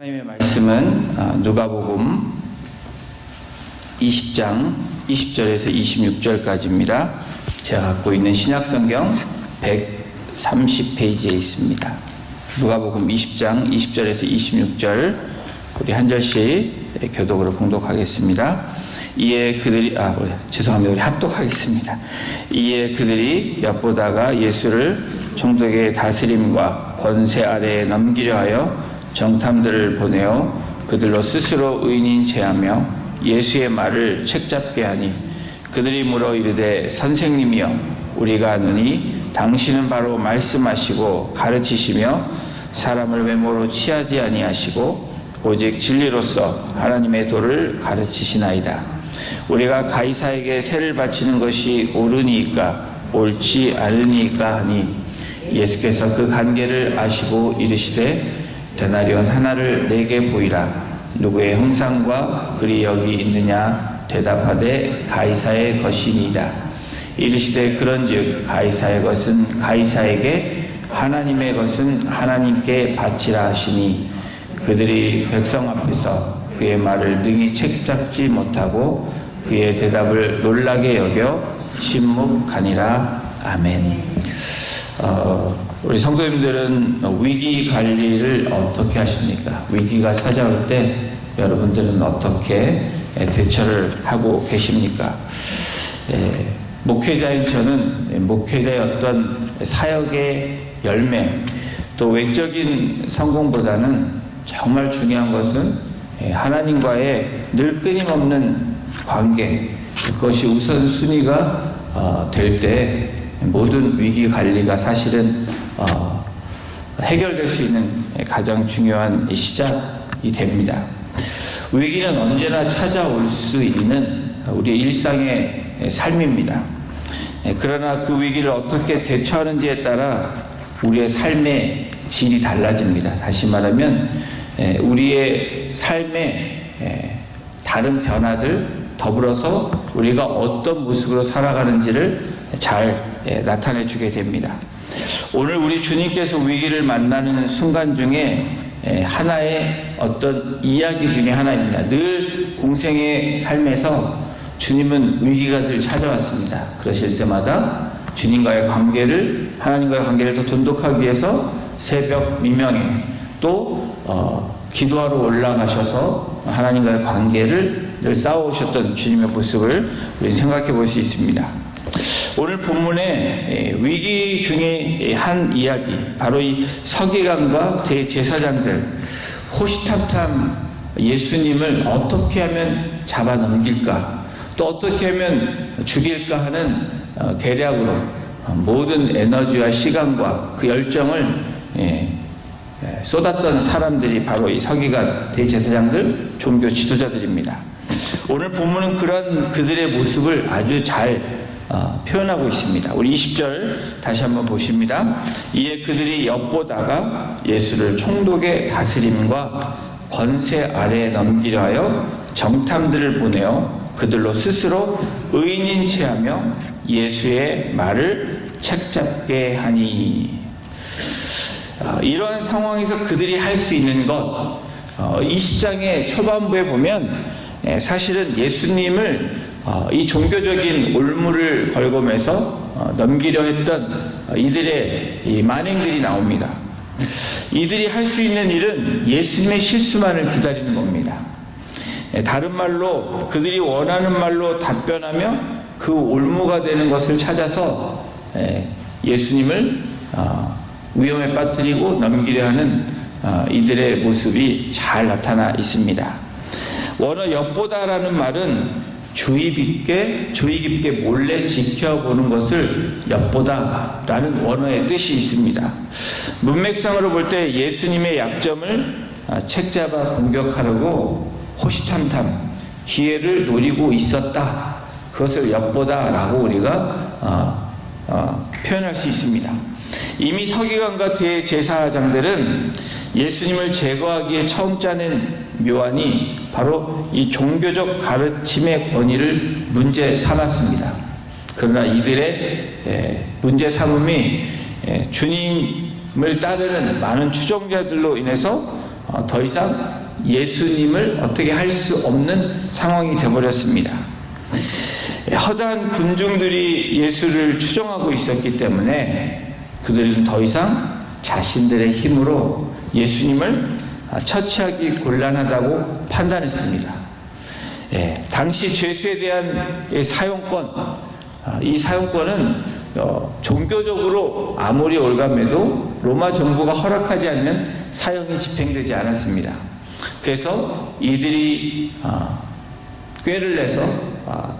하나님의 말씀은 누가복음 20장 20절에서 26절까지입니다. 제가 갖고 있는 신약성경 130페이지에 있습니다. 누가복음 20장 20절에서 26절 우리 한 절씩 교독으로 봉독하겠습니다. 이에 그들이 우리 합독하겠습니다. 이에 그들이 엿보다가 예수를 총독의 다스림과 권세 아래에 넘기려 하여 정탐들을 보내어 그들로 스스로 의인인 체하며 예수의 말을 책잡게 하니 그들이 물어 이르되 선생님이여 우리가 아느니 당신은 바로 말씀하시고 가르치시며 사람을 외모로 취하지 아니하시고 오직 진리로서 하나님의 도를 가르치시나이다. 우리가 가이사에게 세를 바치는 것이 옳으니까 옳지 않으니까 하니 예수께서 그 관계를 아시고 이르시되 데나리온 하나를 내게 보이라. 누구의 형상과 글이 여기 있느냐 대답하되 가이사의 것이니이다. 이르시되 그런즉 가이사의 것은 가이사에게 하나님의 것은 하나님께 바치라 하시니 그들이 백성 앞에서 그의 말을 능히 책잡지 못하고 그의 대답을 놀라게 여겨 침묵하니라. 아멘. 우리 성도님들은 위기 관리를 어떻게 하십니까? 위기가 찾아올 때 여러분들은 어떻게 대처를 하고 계십니까? 목회자인 저는 목회자의 어떤 사역의 열매 또 외적인 성공보다는 정말 중요한 것은 하나님과의 늘 끊임없는 관계, 그것이 우선순위가 될 때 모든 위기 관리가 사실은 해결될 수 있는 가장 중요한 시작이 됩니다. 위기는 언제나 찾아올 수 있는 우리의 일상의 삶입니다. 그러나 그 위기를 어떻게 대처하는지에 따라 우리의 삶의 질이 달라집니다. 다시 말하면 우리의 삶의 다른 변화들 더불어서 우리가 어떤 모습으로 살아가는지를 잘 나타내 주게 됩니다. 오늘 우리 주님께서 위기를 만나는 순간 중에 하나의 어떤 이야기 중에 하나입니다. 늘 공생의 삶에서 주님은 위기가 늘 찾아왔습니다. 그러실 때마다 주님과의 관계를, 하나님과의 관계를 더 돈독하기 위해서 새벽 미명에 또 기도하러 올라가셔서 하나님과의 관계를 늘 쌓아오셨던 주님의 모습을 우리는 생각해 볼 수 있습니다. 오늘 본문의 위기 중에 한 이야기, 바로 이 서기관과 대제사장들 호시탐탐 예수님을 어떻게 하면 잡아 넘길까, 또 어떻게 하면 죽일까 하는 계략으로 모든 에너지와 시간과 그 열정을 쏟았던 사람들이 바로 이 서기관, 대제사장들, 종교 지도자들입니다. 오늘 본문은 그런 그들의 모습을 아주 잘 표현하고 있습니다. 우리 20절 다시 한번 보십니다. 이에 그들이 엿보다가 예수를 총독의 다스림과 권세 아래에 넘기려 하여 정탐들을 보내어 그들로 스스로 의인인 체하며 예수의 말을 책잡게 하니. 이러한 상황에서 그들이 할 수 있는 것, 20장의 초반부에 보면 사실은 예수님을 이 종교적인 올무를 걸고매서 넘기려 했던 이들의 이 만행들이 나옵니다. 이들이 할 수 있는 일은 예수님의 실수만을 기다리는 겁니다. 다른 말로 그들이 원하는 말로 답변하며 그 올무가 되는 것을 찾아서 예수님을 위험에 빠뜨리고 넘기려 하는 이들의 모습이 잘 나타나 있습니다. 원어 엿보다라는 말은 주의 깊게 몰래 지켜보는 것을 엿보다라는 원어의 뜻이 있습니다. 문맥상으로 볼 때 예수님의 약점을 책잡아 공격하려고 호시탐탐 기회를 노리고 있었다. 그것을 엿보다라고 우리가 표현할 수 있습니다. 이미 서기관과 대제사장들은 예수님을 제거하기에 처음 짜낸 묘안이 바로 이 종교적 가르침의 권위를 문제 삼았습니다. 그러나 이들의 문제 삼음이 주님을 따르는 많은 추종자들로 인해서 더 이상 예수님을 어떻게 할 수 없는 상황이 되어버렸습니다. 허다한 군중들이 예수를 추종하고 있었기 때문에 그들은 더 이상 자신들의 힘으로 예수님을 처치하기 곤란하다고 판단했습니다. 당시 죄수에 대한 사용권, 이 사용권은 종교적으로 아무리 올감해도 로마 정부가 허락하지 않는 사형이 집행되지 않았습니다. 그래서 이들이 꾀를 내서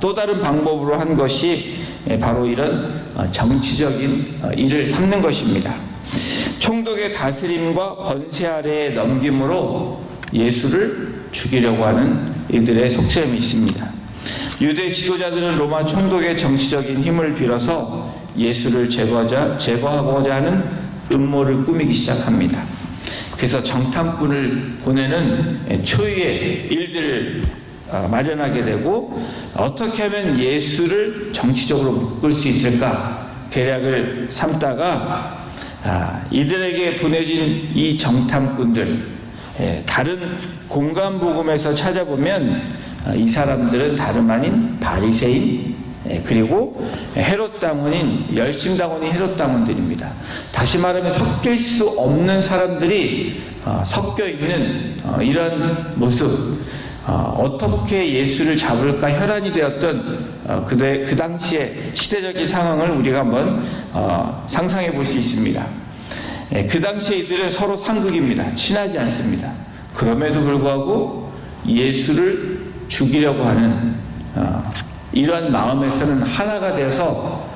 또 다른 방법으로 한 것이 바로 이런 정치적인 일을 삼는 것입니다. 총독의 다스림과 권세 아래에 넘김으로 예수를 죽이려고 하는 이들의 속셈이 있습니다. 유대 지도자들은 로마 총독의 정치적인 힘을 빌어서 예수를 제거하고자 하는 음모를 꾸미기 시작합니다. 그래서 정탐꾼을 보내는 초유의 일들을 마련하게 되고, 어떻게 하면 예수를 정치적으로 묶을 수 있을까 계략을 삼다가 이들에게 보내진 이 정탐꾼들, 다른 공간복음에서 찾아보면 이 사람들은 다름 아닌 바리새인, 그리고 헤롯 당원인 열심당원인 헤롯 당원들입니다. 다시 말하면 섞일 수 없는 사람들이 섞여 있는 이런 모습, 어떻게 예수를 잡을까 혈안이 되었던 그 당시의 시대적인 상황을 우리가 한번 상상해 볼 수 있습니다. 그 당시에 이들은 서로 상극입니다. 친하지 않습니다. 그럼에도 불구하고 예수를 죽이려고 하는 이러한 마음에서는 하나가 되어서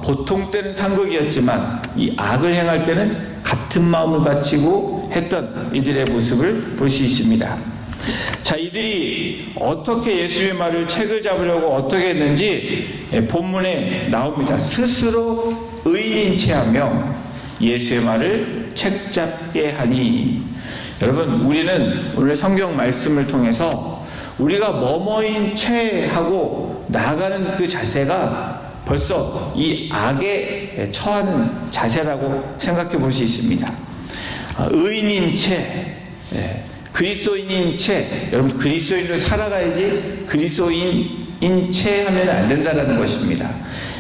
보통 때는 상극이었지만 이 악을 행할 때는 같은 마음을 가지고 했던 이들의 모습을 볼 수 있습니다. 자, 이들이 어떻게 예수의 말을 책을 잡으려고 어떻게 했는지 본문에 나옵니다. 스스로 의인인 체하며 예수의 말을 책 잡게 하니. 여러분, 우리는 오늘 성경 말씀을 통해서 우리가 뭐뭐인 체하고 나아가는 그 자세가 벌써 이 악에 처하는 자세라고 생각해 볼 수 있습니다. 의인인 채, 그리스도인인 채, 여러분 그리스도인으로 살아가야지 그리스도인인 채 하면 안 된다는 것입니다.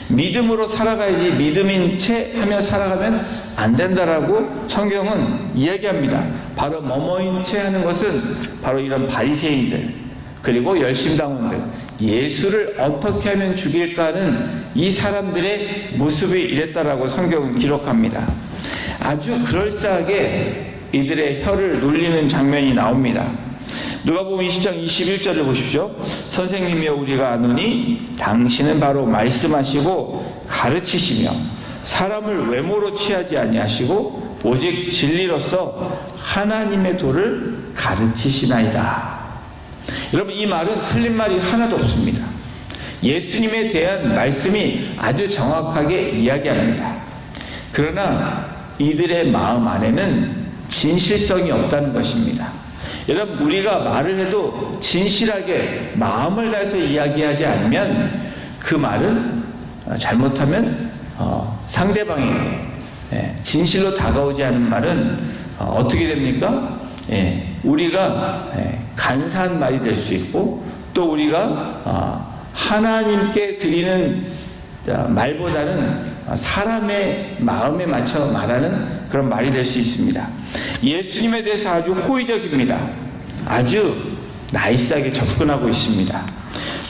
믿음으로 살아가야지 믿음인 채 하며 살아가면 안 된다라고 성경은 이야기합니다. 바로 뭐뭐인 채 하는 것은 바로 이런 바리새인들, 그리고 열심당원들, 예수를 어떻게 하면 죽일까 하는 이 사람들의 모습이 이랬다라고 성경은 기록합니다. 아주 그럴싸하게 이들의 혀를 놀리는 장면이 나옵니다. 누가복음 20장 21절을 보십시오. 선생님이여 우리가 아노니 당신은 바로 말씀하시고 가르치시며 사람을 외모로 취하지 아니하시고 오직 진리로서 하나님의 도를 가르치시나이다. 여러분, 이 말은 틀린 말이 하나도 없습니다. 예수님에 대한 말씀이 아주 정확하게 이야기합니다. 그러나 이들의 마음 안에는 진실성이 없다는 것입니다. 여러분, 우리가 말을 해도 진실하게 마음을 다해서 이야기하지 않으면 그 말은 잘못하면 상대방에게 진실로 다가오지 않은 말은 어떻게 됩니까? 우리가 간사한 말이 될 수 있고, 또 우리가 하나님께 드리는 말보다는 사람의 마음에 맞춰 말하는 그런 말이 될 수 있습니다. 예수님에 대해서 아주 호의적입니다. 아주 나이스하게 접근하고 있습니다.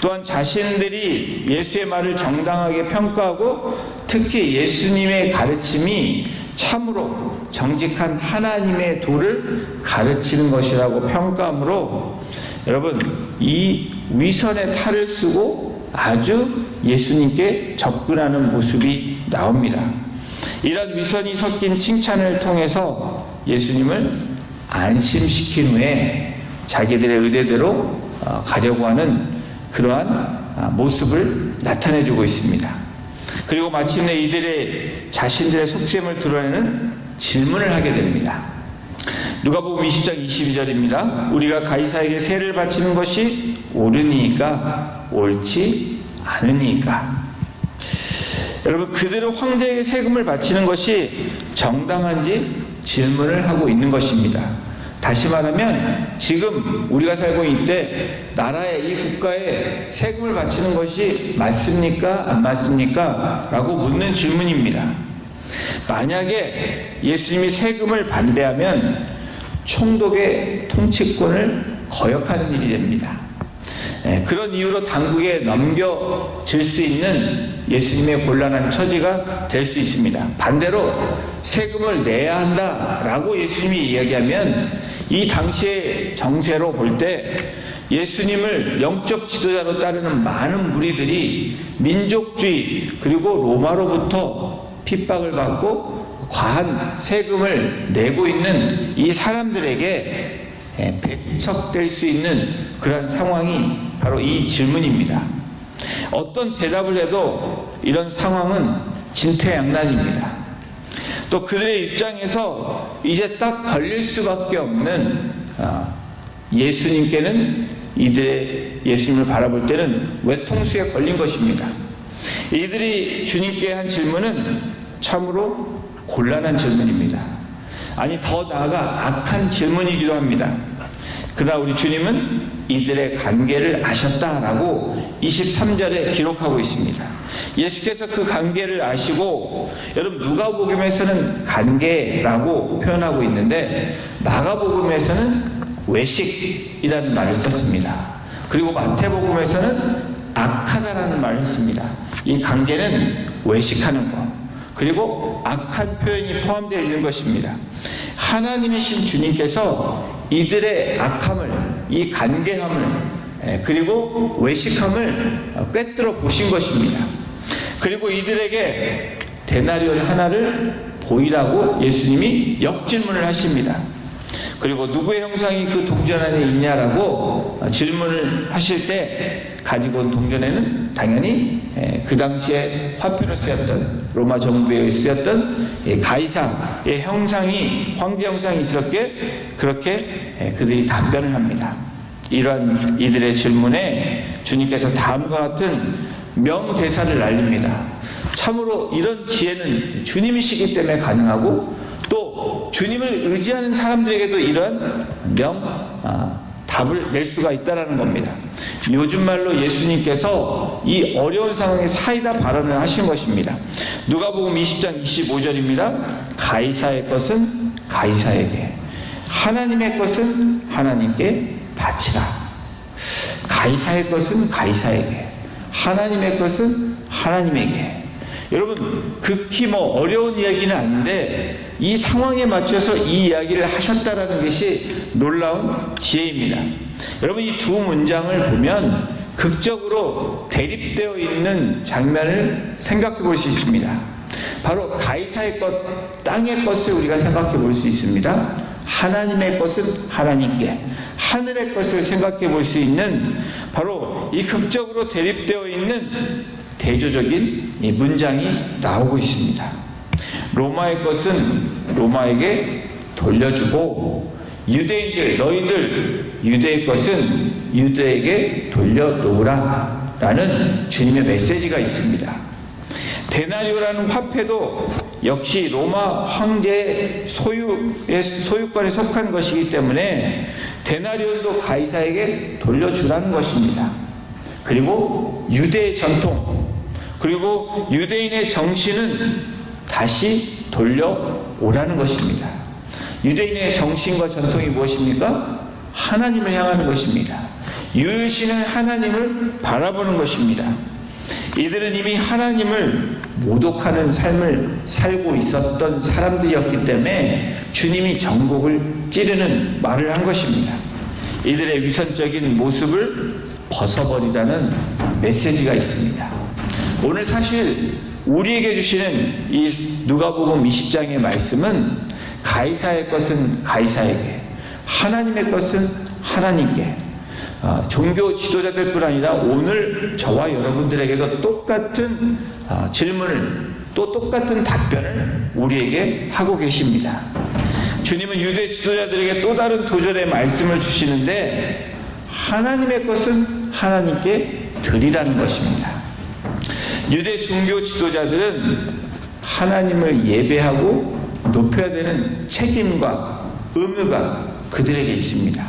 또한 자신들이 예수의 말을 정당하게 평가하고, 특히 예수님의 가르침이 참으로 정직한 하나님의 도를 가르치는 것이라고 평가하므로, 여러분, 이 위선의 탈을 쓰고 아주 예수님께 접근하는 모습이 나옵니다. 이런 위선이 섞인 칭찬을 통해서 예수님을 안심시킨 후에 자기들의 의대대로 가려고 하는 그러한 모습을 나타내주고 있습니다. 그리고 마침내 이들의 자신들의 속셈을 드러내는 질문을 하게 됩니다. 누가복음 20장 22절입니다. 우리가 가이사에게 세를 바치는 것이 옳으니까 옳지 않으니까. 여러분, 그들은 황제에게 세금을 바치는 것이 정당한지 질문을 하고 있는 것입니다. 다시 말하면 지금 우리가 살고 있을 때 나라에, 이 국가에 세금을 바치는 것이 맞습니까? 안 맞습니까? 라고 묻는 질문입니다. 만약에 예수님이 세금을 반대하면 총독의 통치권을 거역하는 일이 됩니다. 그런 이유로 당국에 넘겨질 수 있는 예수님의 곤란한 처지가 될 수 있습니다. 반대로 세금을 내야 한다라고 예수님이 이야기하면 이 당시의 정세로 볼 때 예수님을 영적 지도자로 따르는 많은 무리들이 민족주의 그리고 로마로부터 핍박을 받고 과한 세금을 내고 있는 이 사람들에게 배척될 수 있는 그런 상황이 바로 이 질문입니다. 어떤 대답을 해도 이런 상황은 진퇴양난입니다. 또 그들의 입장에서 이제 딱 걸릴 수밖에 없는 예수님께는 이들의 예수님을 바라볼 때는 외통수에 걸린 것입니다. 이들이 주님께 한 질문은 참으로 곤란한 질문입니다. 아니, 더 나아가 악한 질문이기도 합니다. 그러나 우리 주님은 이들의 관계를 아셨다라고 23절에 기록하고 있습니다. 예수께서 그 관계를 아시고, 여러분 누가복음에서는 관계라고 표현하고 있는데 마가복음에서는 외식이라는 말을 썼습니다. 그리고 마태복음에서는 악하다라는 말을 했습니다. 이 관계는 외식하는 것, 그리고 악한 표현이 포함되어 있는 것입니다. 하나님이신 주님께서 이들의 악함을, 이 간계함을, 그리고 외식함을 꿰뚫어 보신 것입니다. 그리고 이들에게 데나리온 하나를 보이라고 예수님이 역질문을 하십니다. 그리고 누구의 형상이 그 동전 안에 있냐라고 질문을 하실 때 가지고 온 동전에는 당연히 그 당시에 화폐로 쓰였던, 로마 정부에 쓰였던 가이사의 형상이, 황제 형상이 있었기에 그렇게 그들이 답변을 합니다. 이러한 이들의 질문에 주님께서 다음과 같은 명대사를 날립니다. 참으로 이런 지혜는 주님이시기 때문에 가능하고, 또 주님을 의지하는 사람들에게도 이런 답을 낼 수가 있다는 겁니다. 요즘 말로 예수님께서 이 어려운 상황에 사이다 발언을 하신 것입니다. 누가복음 20장 25절입니다. 가이사의 것은 가이사에게, 하나님의 것은 하나님께 바치라. 가이사의 것은 가이사에게, 하나님의 것은 하나님에게. 여러분, 극히 어려운 이야기는 아닌데 이 상황에 맞춰서 이 이야기를 하셨다라는 것이 놀라운 지혜입니다. 여러분, 이 두 문장을 보면 극적으로 대립되어 있는 장면을 생각해 볼 수 있습니다. 바로 가이사의 것, 땅의 것을 우리가 생각해 볼 수 있습니다. 하나님의 것은 하나님께, 하늘의 것을 생각해 볼 수 있는 바로 이 극적으로 대립되어 있는 대조적인 이 문장이 나오고 있습니다. 로마의 것은 로마에게 돌려주고, 유대인들, 너희들 유대의 것은 유대에게 돌려놓으라 라는 주님의 메시지가 있습니다. 데나리오라는 화폐도 역시 로마 황제의 소유권에 속한 것이기 때문에 데나리온도 가이사에게 돌려주라는 것입니다. 그리고 유대의 전통, 그리고 유대인의 정신은 다시 돌려오라는 것입니다. 유대인의 정신과 전통이 무엇입니까? 하나님을 향하는 것입니다. 유일신은 하나님을 바라보는 것입니다. 이들은 이미 하나님을 모독하는 삶을 살고 있었던 사람들이었기 때문에 주님이 전곡을 찌르는 말을 한 것입니다. 이들의 위선적인 모습을 벗어버리라는 메시지가 있습니다. 오늘 사실 우리에게 주시는 이 누가복음 20장의 말씀은 가이사의 것은 가이사에게, 하나님의 것은 하나님께, 종교 지도자들뿐 아니라 오늘 저와 여러분들에게도 똑같은 질문을, 또 똑같은 답변을 우리에게 하고 계십니다. 주님은 유대 지도자들에게 또 다른 도전의 말씀을 주시는데, 하나님의 것은 하나님께 드리라는 것입니다. 유대 종교 지도자들은 하나님을 예배하고 높여야 되는 책임과 의무가 그들에게 있습니다.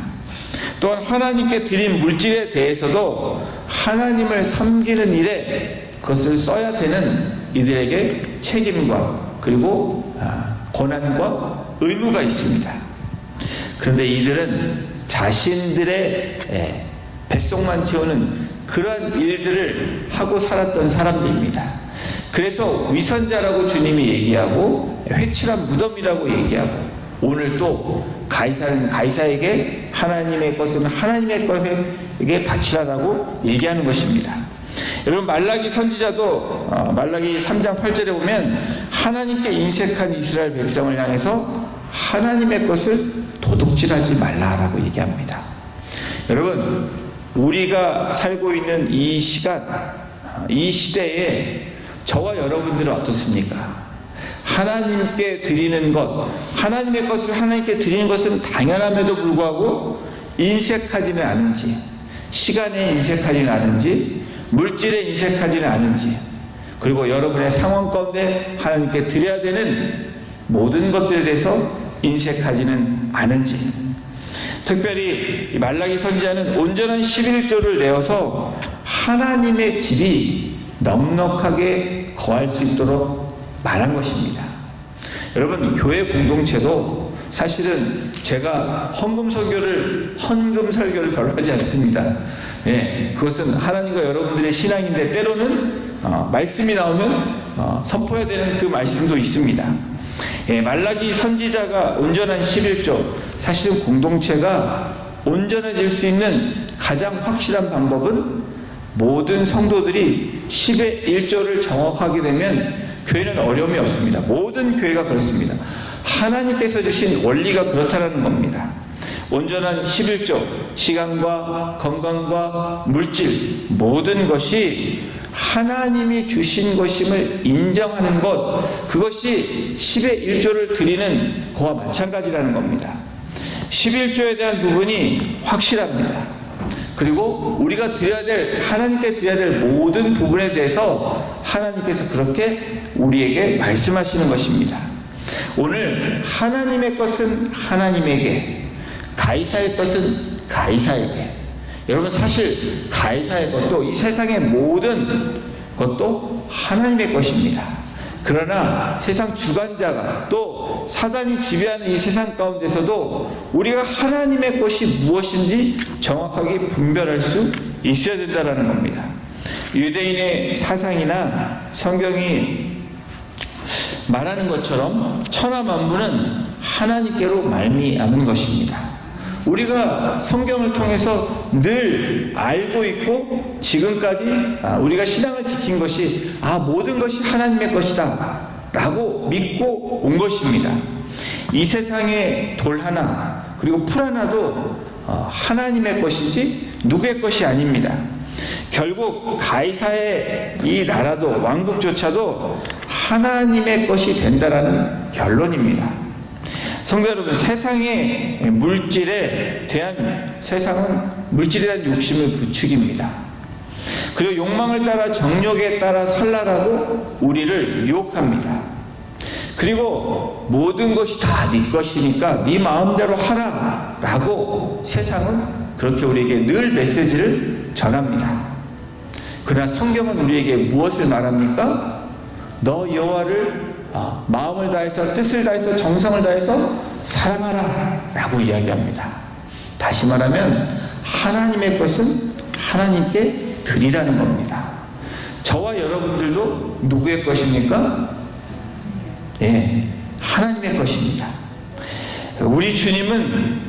또한 하나님께 드린 물질에 대해서도 하나님을 섬기는 일에 그것을 써야 되는 이들에게 책임과 그리고 권한과 의무가 있습니다. 그런데 이들은 자신들의 뱃속만 채우는 그러한 일들을 하고 살았던 사람들입니다. 그래서 위선자라고 주님이 얘기하고 회칠한 무덤이라고 얘기하고 오늘 또 가이사는 가이사에게 하나님의 것은 하나님의 것에게 바치라고 얘기하는 것입니다. 여러분 말라기 선지자도 말라기 3장 8절에 보면 하나님께 인색한 이스라엘 백성을 향해서 하나님의 것을 도둑질하지 말라라고 얘기합니다. 여러분 우리가 살고 있는 이 시간, 이 시대에 저와 여러분들은 어떻습니까? 하나님께 드리는 것, 하나님의 것을 하나님께 드리는 것은 당연함에도 불구하고 인색하지는 않은지, 시간에 인색하지는 않은지, 물질에 인색하지는 않은지, 그리고 여러분의 상황 가운데 하나님께 드려야 되는 모든 것들에 대해서 인색하지는 않은지, 특별히 말라기 선지자는 온전한 11조를 내어서 하나님의 집이 넉넉하게 거할 수 있도록 말한 것입니다. 여러분 교회 공동체도 사실은 제가 헌금 설교를 별로 하지 않습니다. 그것은 하나님과 여러분들의 신앙인데 때로는 말씀이 나오면 선포해야 되는 그 말씀도 있습니다. 말라기 선지자가 온전한 11조, 사실은 공동체가 온전해질 수 있는 가장 확실한 방법은 모든 성도들이 10의 1조를 정확하게 되면 교회는 어려움이 없습니다. 모든 교회가 그렇습니다. 하나님께서 주신 원리가 그렇다는 겁니다. 온전한 11조, 시간과 건강과 물질, 모든 것이 하나님이 주신 것임을 인정하는 것, 그것이 10의 1조를 드리는 것과 마찬가지라는 겁니다. 11조에 대한 부분이 확실합니다. 그리고 우리가 드려야 될, 하나님께 드려야 될 모든 부분에 대해서 하나님께서 그렇게 우리에게 말씀하시는 것입니다. 오늘 하나님의 것은 하나님에게, 가이사의 것은 가이사에게. 여러분 사실 가이사의 것도 이 세상의 모든 것도 하나님의 것입니다. 그러나 세상 주관자가 또 사단이 지배하는 이 세상 가운데서도 우리가 하나님의 것이 무엇인지 정확하게 분별할 수 있어야 된다는 겁니다. 유대인의 사상이나 성경이 말하는 것처럼 천하 만물은 하나님께로 말미암은 것입니다. 우리가 성경을 통해서 늘 알고 있고 지금까지 우리가 신앙을 지킨 것이 모든 것이 하나님의 것이다 라고 믿고 온 것입니다. 이 세상의 돌 하나 그리고 풀 하나도 하나님의 것이지 누구의 것이 아닙니다. 결국 가이사의 이 나라도 왕국조차도 하나님의 것이 된다라는 결론입니다. 성도 여러분, 세상의 물질에 대한, 세상은 물질에 대한 욕심을 부추깁니다. 그리고 욕망을 따라 정욕에 따라 살라라고 우리를 유혹합니다. 그리고 모든 것이 다 네 것이니까 네 마음대로 하라 라고 세상은 그렇게 우리에게 늘 메시지를 전합니다. 그러나 성경은 우리에게 무엇을 말합니까? 너 여호와를 마음을 다해서 뜻을 다해서 정성을 다해서 사랑하라 라고 이야기합니다. 다시 말하면 하나님의 것은 하나님께 드리라는 겁니다. 저와 여러분들도 누구의 것입니까? 하나님의 것입니다. 우리 주님은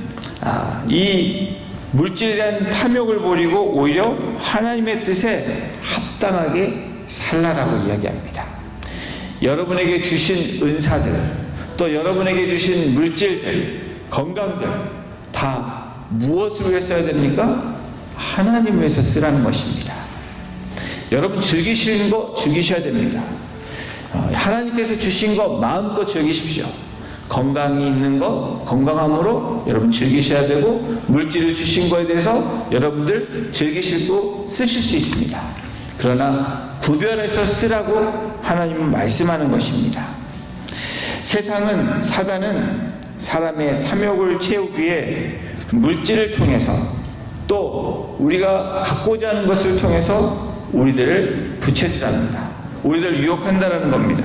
이 물질에 대한 탐욕을 버리고 오히려 하나님의 뜻에 합당하게 살라라고 이야기합니다. 여러분에게 주신 은사들, 또 여러분에게 주신 물질들, 건강들 다 무엇을 위해 써야 됩니까? 하나님 위해서 쓰라는 것입니다. 여러분 즐기시는 거 즐기셔야 됩니다. 하나님께서 주신 거 마음껏 즐기십시오. 건강이 있는 것, 건강함으로 여러분 즐기셔야 되고, 물질을 주신 거에 대해서 여러분들 즐기시고 쓰실 수 있습니다. 그러나 구별해서 쓰라고 하나님은 말씀하는 것입니다. 세상은, 사단은 사람의 탐욕을 채우기 위해 물질을 통해서 또 우리가 갖고자 하는 것을 통해서 우리들을 부채질합니다. 우리들을 유혹한다는 겁니다.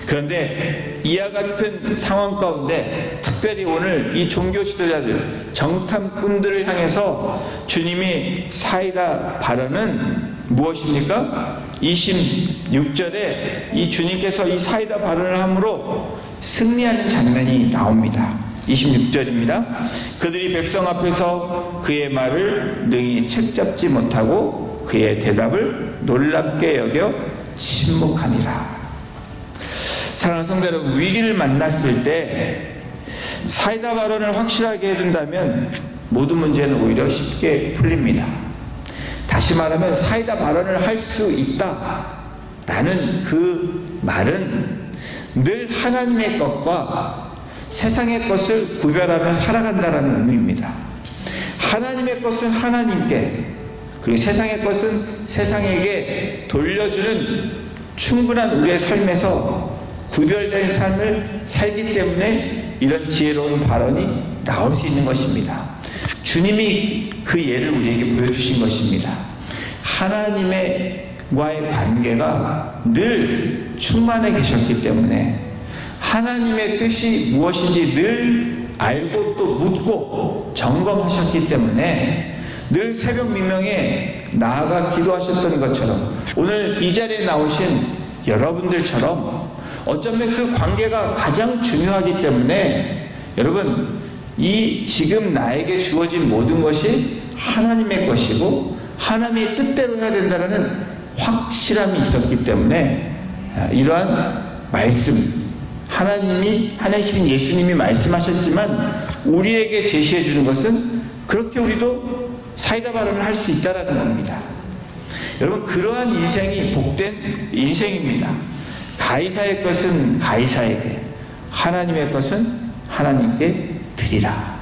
그런데 이와 같은 상황 가운데 특별히 오늘 이 종교 지도자들, 정탐꾼들을 향해서 주님이 사이다 발언은 무엇입니까? 26절에 이 주님께서 이 사이다 발언을 함으로 승리하는 장면이 나옵니다. 26절입니다. 그들이 백성 앞에서 그의 말을 능히 책잡지 못하고 그의 대답을 놀랍게 여겨 침묵하니라. 사랑하는 성도 여러분, 위기를 만났을 때 사이다 발언을 확실하게 해둔다면 모든 문제는 오히려 쉽게 풀립니다. 다시 말하면 사이다 발언을 할 수 있다라는 그 말은 늘 하나님의 것과 세상의 것을 구별하며 살아간다는 의미입니다. 하나님의 것은 하나님께, 그리고 세상의 것은 세상에게 돌려주는 충분한 우리의 삶에서 구별된 삶을 살기 때문에 이런 지혜로운 발언이 나올 수 있는 것입니다. 주님이 그 예를 우리에게 보여주신 것입니다. 하나님과의 관계가 늘 충만해 계셨기 때문에 하나님의 뜻이 무엇인지 늘 알고 또 묻고 점검하셨기 때문에 늘 새벽 미명에 나아가 기도하셨던 것처럼 오늘 이 자리에 나오신 여러분들처럼 어쩌면 그 관계가 가장 중요하기 때문에 여러분, 이 지금 나에게 주어진 모든 것이 하나님의 것이고 하나님의 뜻대로 해야 된다는 확실함이 있었기 때문에 이러한 말씀, 하나님이신 예수님이 말씀하셨지만 우리에게 제시해 주는 것은 그렇게 우리도 사이다 발언을 할 수 있다는 겁니다. 여러분, 그러한 인생이 복된 인생입니다. 가이사의 것은 가이사에게, 하나님의 것은 하나님께 드리라.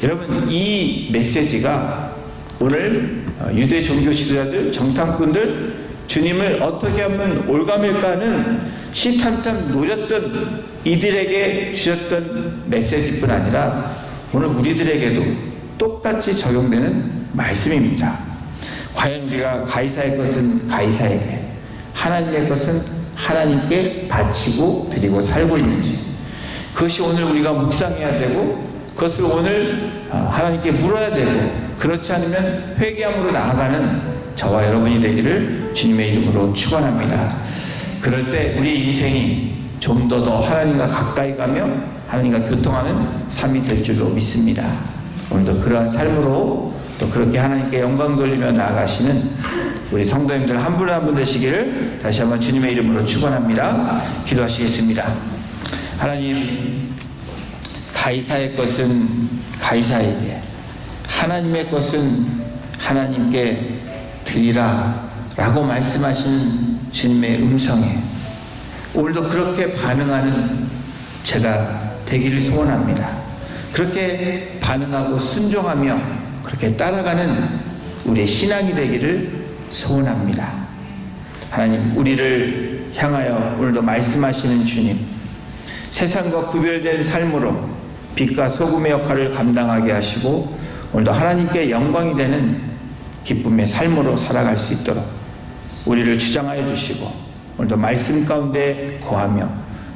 여러분, 이 메시지가 오늘 유대 종교 지도자들, 정탐꾼들, 주님을 어떻게 하면 올감일까 하는 시탐탐 노렸던 이들에게 주셨던 메시지뿐 아니라 오늘 우리들에게도 똑같이 적용되는 말씀입니다. 과연 우리가 가이사의 것은 가이사에게, 하나님의 것은 하나님께 바치고 드리고 살고 있는지, 그것이 오늘 우리가 묵상해야 되고 그것을 오늘 하나님께 물어야 되고, 그렇지 않으면 회개함으로 나아가는 저와 여러분이 되기를 주님의 이름으로 축원합니다. 그럴 때 우리 인생이 좀 더 하나님과 가까이 가며 하나님과 교통하는 삶이 될 줄로 믿습니다. 오늘도 그러한 삶으로 또 그렇게 하나님께 영광 돌리며 나아가시는 우리 성도님들 한 분 한 분 되시기를 다시 한번 주님의 이름으로 축원합니다. 기도하시겠습니다. 하나님, 가이사의 것은 가이사에게, 하나님의 것은 하나님께 드리라 라고 말씀하시는 주님의 음성에 오늘도 그렇게 반응하는 제가 되기를 소원합니다. 그렇게 반응하고 순종하며 그렇게 따라가는 우리의 신앙이 되기를 소원합니다. 하나님, 우리를 향하여 오늘도 말씀하시는 주님, 세상과 구별된 삶으로 빛과 소금의 역할을 감당하게 하시고 오늘도 하나님께 영광이 되는 기쁨의 삶으로 살아갈 수 있도록 우리를 주장하여 주시고 오늘도 말씀 가운데 거하며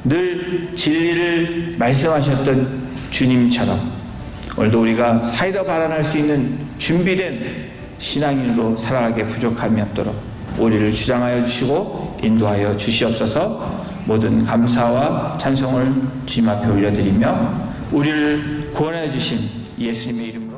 늘 진리를 말씀하셨던 주님처럼 오늘도 우리가 사이다 발언할 수 있는 준비된 신앙인으로 살아가게 부족함이 없도록 우리를 주장하여 주시고 인도하여 주시옵소서. 모든 감사와 찬송을 주님 앞에 올려드리며 우리를 구원해 주신 예수님의 이름